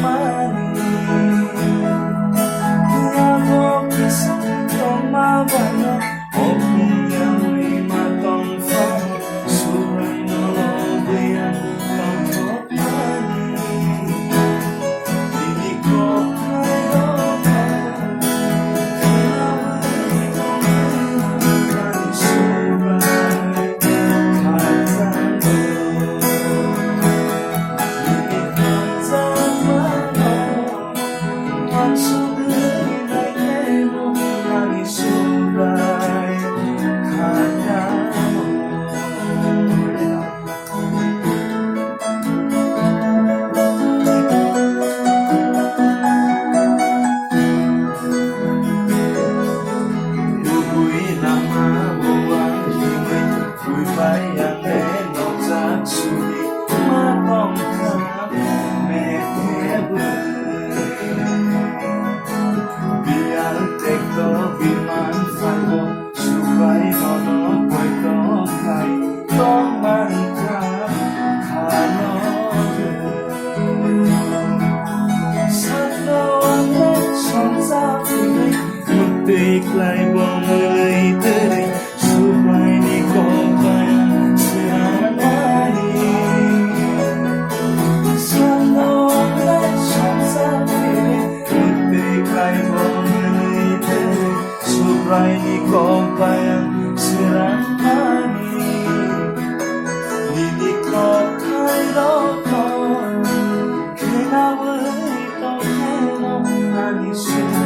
mani Aku kisah toma banyo Opung yawi matong fang Suray no bayan pangkot mani Hindi ko kayo pa Kinaway ko ngayon suray Katano Iklay bongay dari supaya di kopayan seramani Sanola shamsa pili iklay bongay dari supaya di kopayan seramani Hindi ko kayo ko kinaway ko keno anisyo